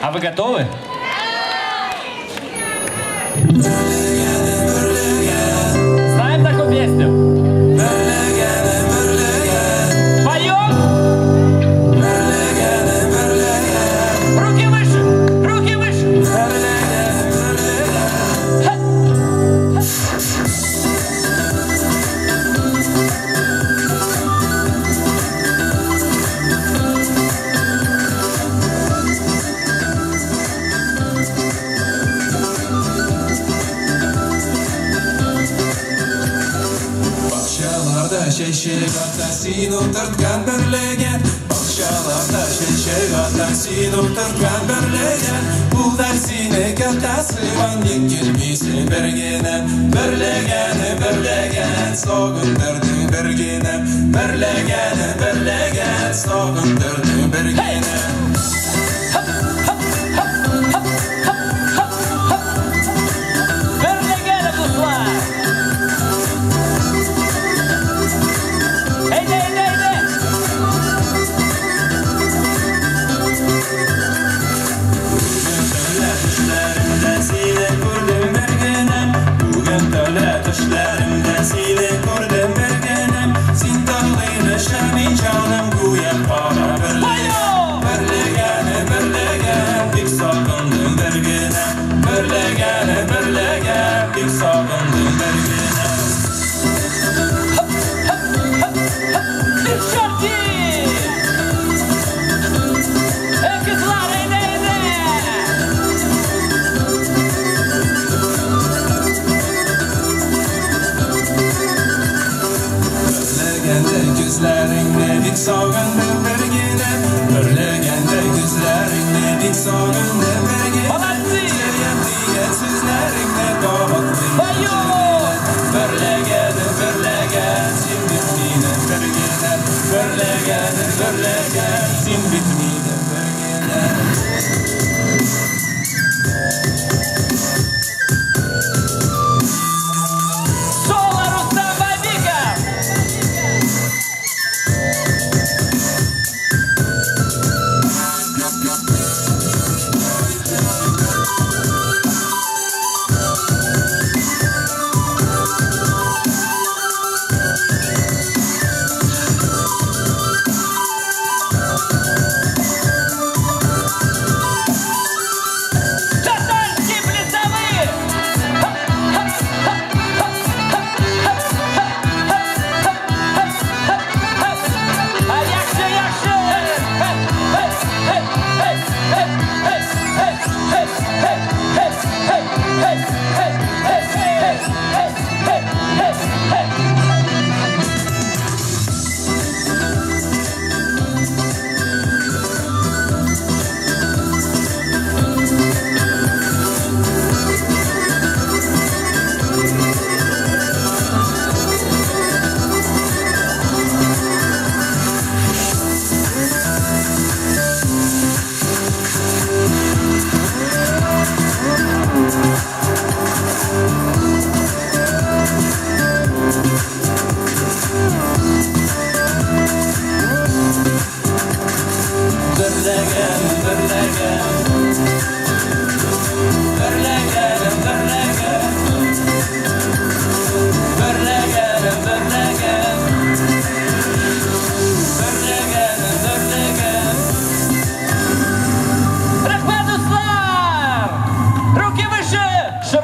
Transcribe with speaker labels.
Speaker 1: А вы готовы? Знаем такую песню? Поем? Руки выше! Руки выше!
Speaker 2: Şeşek atasın oturtkan börlegen Bakşalarda şeşek atasın oturtkan börlegen Bu dersine katası van yekilmisi bergene Börlegene börlegen soğundurdu bergene Börlegene börlegen soğundurdu bergene Düşlerimde seni gördüm bergenem Sin dağlıyla şermin canım Güyen para berlegene Berlegene berlegene Bik sağındım bergene Berlegene berlegene Bik sağındım bergene Gözlerinle dik sağındım bergene Börlegende gözlerinle dik sağındım